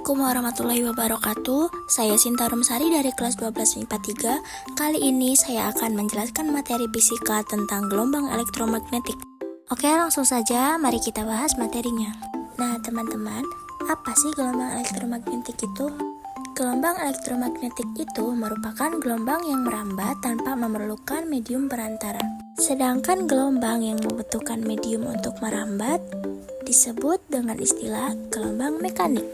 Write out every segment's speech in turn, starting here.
Assalamualaikum warahmatullahi wabarakatuh. Saya Sinta Rumsari dari kelas 12 MIPA 3. Kali ini saya akan menjelaskan materi fisika tentang gelombang elektromagnetik. Oke, langsung saja mari kita bahas materinya. Nah, teman-teman, apa sih gelombang elektromagnetik itu? Gelombang elektromagnetik itu merupakan gelombang yang merambat tanpa memerlukan medium perantara. Sedangkan gelombang yang membutuhkan medium untuk merambat disebut dengan istilah gelombang mekanik.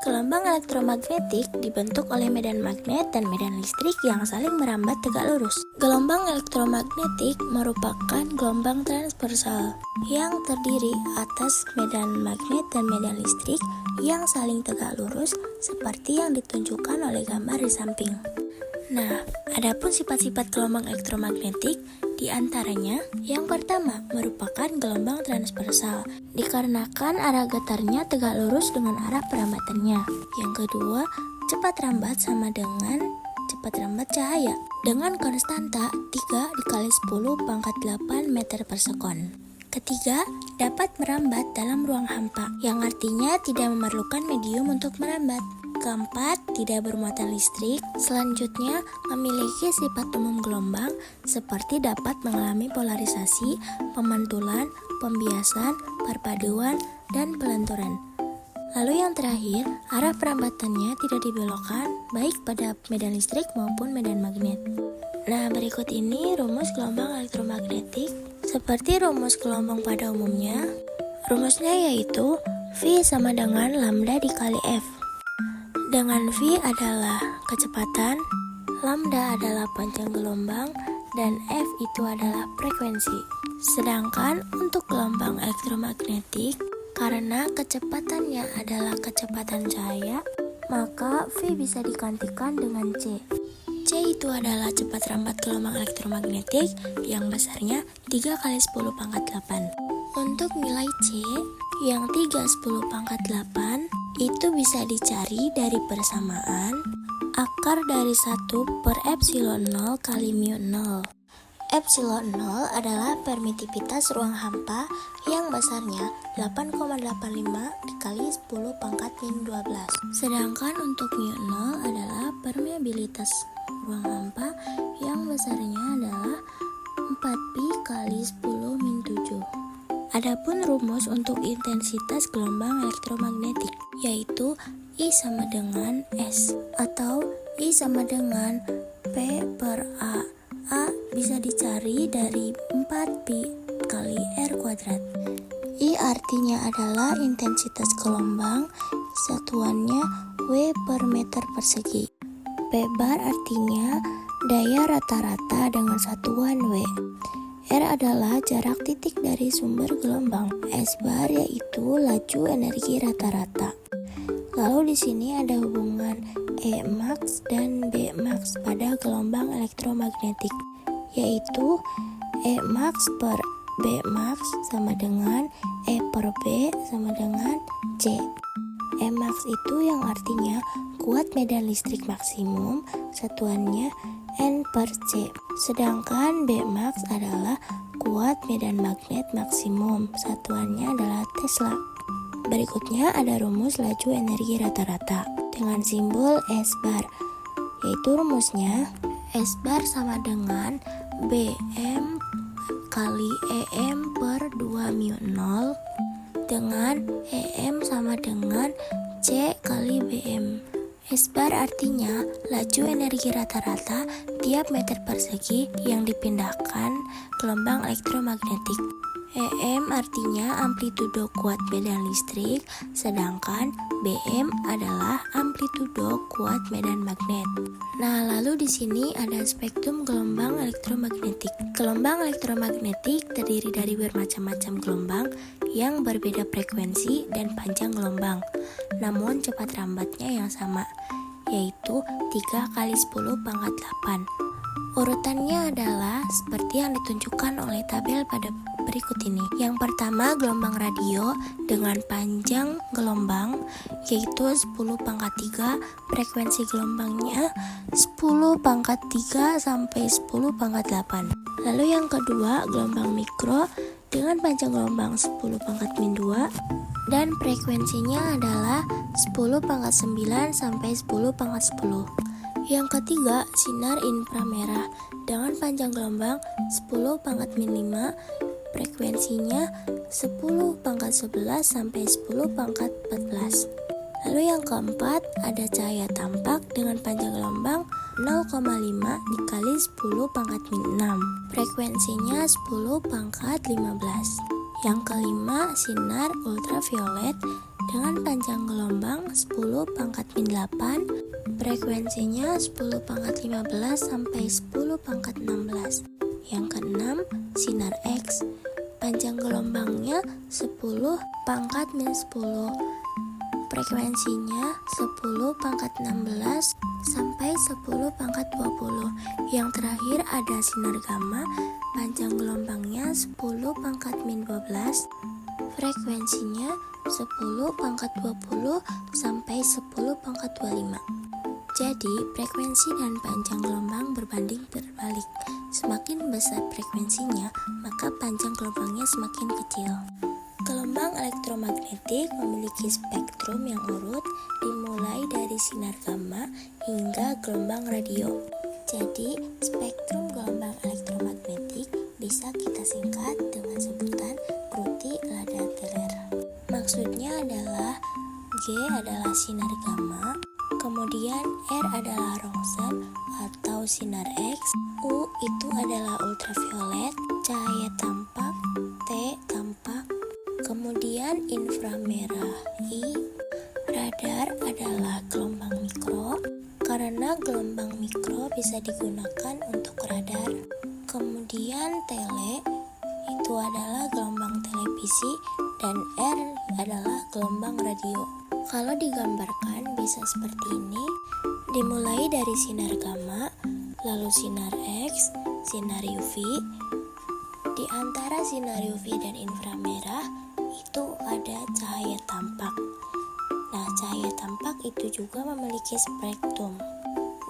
Gelombang elektromagnetik dibentuk oleh medan magnet dan medan listrik yang saling merambat tegak lurus. Gelombang elektromagnetik merupakan gelombang transversal yang terdiri atas medan magnet dan medan listrik yang saling tegak lurus seperti yang ditunjukkan oleh gambar di samping. Nah, adapun sifat-sifat gelombang elektromagnetik di antaranya, yang pertama merupakan gelombang transversal dikarenakan arah getarnya tegak lurus dengan arah perambatannya. Yang kedua, cepat rambat sama dengan cepat rambat cahaya dengan konstanta 3 dikali 10 pangkat 8 meter per sekon. Ketiga, dapat merambat dalam ruang hampa, yang artinya tidak memerlukan medium untuk merambat. Keempat, tidak bermuatan listrik. Selanjutnya, memiliki sifat umum gelombang seperti dapat mengalami polarisasi, pemantulan, pembiasan, perpaduan, dan pelenturan. Lalu yang terakhir, arah perambatannya tidak dibelokkan baik pada medan listrik maupun medan magnet. Nah, berikut ini rumus gelombang elektromagnetik. Seperti rumus gelombang pada umumnya, rumusnya yaitu V sama dengan lambda dikali F. Dengan V adalah kecepatan, lambda adalah panjang gelombang, dan F itu adalah frekuensi. Sedangkan untuk gelombang elektromagnetik, karena kecepatannya adalah kecepatan cahaya, maka V bisa digantikan dengan C. C itu adalah cepat rambat gelombang elektromagnetik yang besarnya 3 kali 10 pangkat 8. Untuk nilai C yang 3 10 pangkat 8 itu bisa dicari dari persamaan akar dari 1 per epsilon 0 kali mu 0. Epsilon 0 adalah permitivitas ruang hampa yang besarnya 8,85 dikali 10 pangkat min 12. Sedangkan untuk mu 0 adalah permeabilitas ruang hampa yang besarnya adalah 4pi kali 10 min 7. Adapun rumus untuk intensitas gelombang elektromagnetik yaitu I sama dengan S atau I sama dengan P per A. A bisa dicari dari 4pi kali R kuadrat. I artinya adalah intensitas gelombang, satuannya W per meter persegi. P bar artinya daya rata-rata dengan satuan W. R adalah jarak titik dari sumber gelombang. S bar yaitu laju energi rata-rata. Lalu di sini ada hubungan E max dan B max pada gelombang elektromagnetik, yaitu E max per B max sama dengan E per B sama dengan C. E max itu yang artinya kuat medan listrik maksimum, satuannya N per C. Sedangkan B max adalah kuat medan magnet maksimum, satuannya adalah Tesla. Berikutnya ada rumus laju energi rata-rata dengan simbol S bar, yaitu rumusnya S bar sama dengan BM kali EM per 2 mu 0 dengan EM sama dengan C kali BM. S bar artinya laju energi rata-rata tiap meter persegi yang dipindahkan gelombang elektromagnetik. EM artinya amplitudo kuat medan listrik, sedangkan BM adalah amplitudo kuat medan magnet. Nah, lalu di sini ada spektrum gelombang elektromagnetik. Gelombang elektromagnetik terdiri dari bermacam-macam gelombang yang berbeda frekuensi dan panjang gelombang, namun cepat rambatnya yang sama, yaitu 3 kali 10 pangkat 8. Urutannya adalah seperti yang ditunjukkan oleh tabel pada berikut ini. Yang pertama, gelombang radio dengan panjang gelombang yaitu 10 pangkat 3, frekuensi gelombangnya 10 pangkat 3 sampai 10 pangkat 8. Lalu yang kedua, gelombang mikro dengan panjang gelombang 10 pangkat min 2 dan frekuensinya adalah 10 pangkat 9 sampai 10 pangkat 10. Yang ketiga, sinar inframerah dengan panjang gelombang 10 pangkat min 5, frekuensinya 10 pangkat 11 sampai 10 pangkat 14. Lalu yang keempat, ada cahaya tampak dengan panjang gelombang 0,5 dikali 10 pangkat min 6, frekuensinya 10 pangkat 15. Yang kelima, sinar ultraviolet dengan panjang gelombang 10 pangkat min 8, frekuensinya 10 pangkat 15 sampai 10 pangkat 16. Yang keenam, sinar X, panjang gelombangnya 10 pangkat min 10, frekuensinya 10 pangkat 16 sampai 10 pangkat 20. Yang terakhir ada sinar gamma, panjang gelombangnya 10 pangkat min 12, frekuensinya 10 pangkat 20 sampai 10 pangkat 25. Jadi, frekuensi dan panjang gelombang berbanding terbalik. Semakin besar frekuensinya, maka panjang gelombangnya semakin kecil. Gelombang elektromagnetik memiliki spektrum yang urut dimulai dari sinar gamma hingga gelombang radio. Jadi, spektrum gelombang elektromagnetik bisa kita singkat dengan sebutan Rutty-Ladaterer. Maksudnya adalah G adalah sinar gamma, kemudian R adalah Roentgen atau sinar X, U itu adalah ultraviolet, cahaya tampak, T tampak, kemudian inframerah, I, radar adalah gelombang mikro, karena gelombang mikro bisa digunakan untuk radar, kemudian tele itu adalah gelombang televisi, dan R adalah gelombang radio. Kalau digambarkan bisa seperti ini, dimulai dari sinar gamma, lalu sinar X, sinar UV. Di antara sinar UV dan inframerah itu ada cahaya tampak. Nah, cahaya tampak itu juga memiliki spektrum,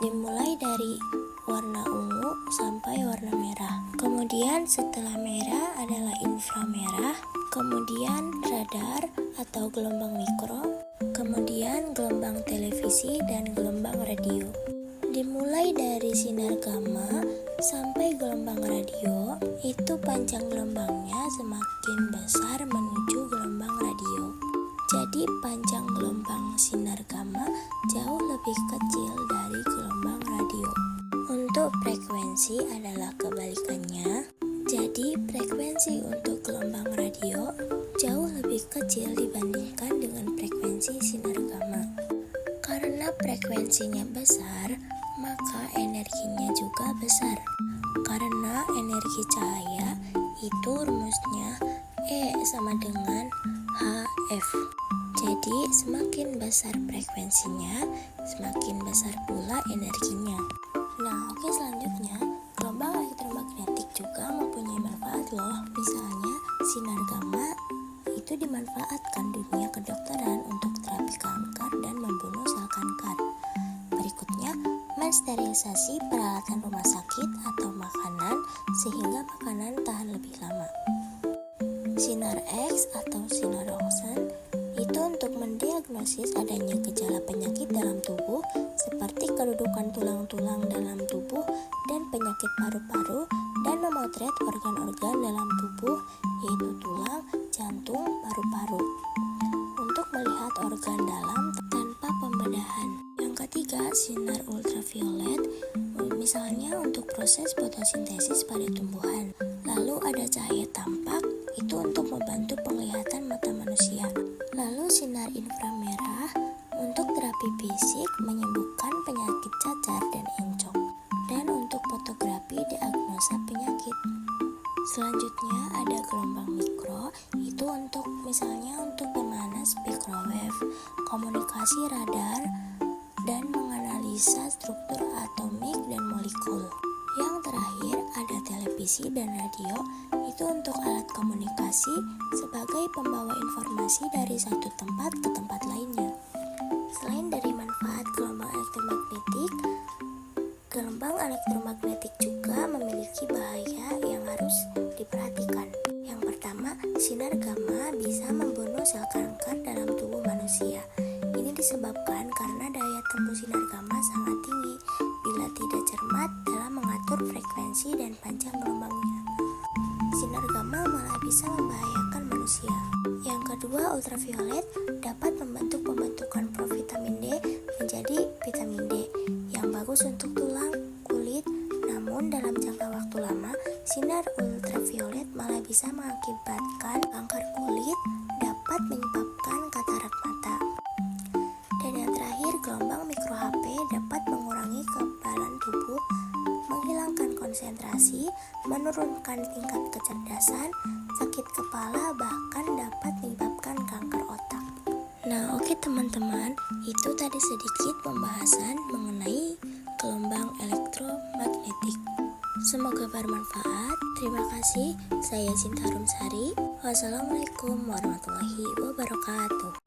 dimulai dari warna ungu sampai warna merah. Kemudian setelah merah adalah inframerah, kemudian radar atau gelombang mikro, kemudian gelombang televisi dan gelombang radio. Dimulai dari sinar gamma sampai gelombang radio, itu panjang gelombangnya semakin besar menuju gelombang radio. Jadi panjang gelombang sinar gamma jauh lebih kecil dari gelombang radio. Untuk frekuensi adalah kebalikannya. Jadi frekuensi untuk gelombang radio jauh lebih kecil dibandingkan dengan frekuensi sinar gamma. Karena frekuensinya besar, maka energinya juga besar. Karena energi cahaya itu rumusnya E sama dengan HF. Jadi semakin besar frekuensinya, semakin besar pula energinya. Nah, oke, selanjutnya gelombang elektromagnetik juga mempunyai manfaat loh. Misalnya sinar gamma itu dimanfaatkan di dunia kedokteran untuk terapi kanker dan membunuh sel kanker. Berikutnya, mensterilisasi peralatan rumah sakit atau makanan sehingga makanan tahan lebih lama. Sinar X atau sinar Roentgen itu untuk mendiagnosis adanya gejala penyakit dalam tubuh seperti kedudukan tulang-tulang dalam tubuh dan penyakit paru-paru, dan memotret organ-organ dalam tubuh yaitu tulang, jantung, paru-paru untuk melihat organ dalam tanpa pembedahan. Yang ketiga, sinar ultraviolet misalnya untuk proses fotosintesis pada tumbuhan. Lalu ada cahaya tampak, itu untuk membantu penglihatan mata manusia. Lalu sinar inframerah untuk terapi fisik menyembuhkan penyakit cacar dan encok, dan untuk fotografi diagnosa penyakit. Selanjutnya ada gelombang mikro, itu untuk misalnya untuk pemanas microwave, komunikasi radar, dan menganalisa struktur atomik dan molekul. Yang terakhir ada televisi dan radio, itu untuk alat komunikasi sebagai pembawa informasi dari satu tempat ke tempat lainnya. Selain dari manfaat gelombang elektromagnetik, gelombang elektromagnetik juga memiliki bahaya yang harus diperhatikan. Yang pertama bisa membahayakan manusia. Yang kedua, ultraviolet dapat membantu pembentukan provitamin D menjadi vitamin D yang bagus untuk tulang, kulit. Namun dalam jangka waktu lama, sinar ultraviolet malah bisa mengakibatkan kanker kulit, dapat menyebabkan katarak mata. Dan yang terakhir, gelombang mikro HP dapat mengurangi kekebalan tubuh, menghilangkan konsentrasi, menurunkan tingkat kecerdasan, sakit kepala, bahkan dapat menyebabkan kanker otak. Nah, oke teman-teman, itu tadi sedikit pembahasan mengenai gelombang elektromagnetik. Semoga bermanfaat. Terima kasih. Saya Sinta Rumsari. Wassalamualaikum warahmatullahi wabarakatuh.